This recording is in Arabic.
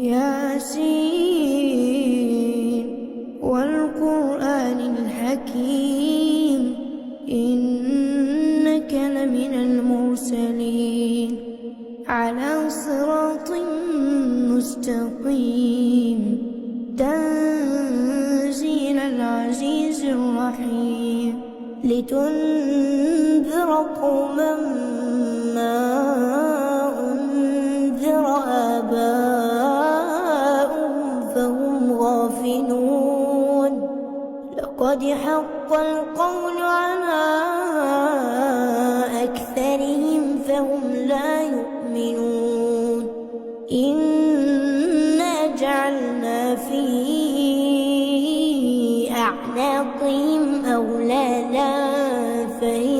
ياسين والقرآن الحكيم إنك لمن المرسلين على صراط مستقيم تنزيل العزيز الرحيم لتنذر قوما ما أنذر آباؤهم فهم غافلون لقد حق القول على أكثرهم فهم لا يؤمنون إنا جعلنا في أعناقهم أغلالا فهي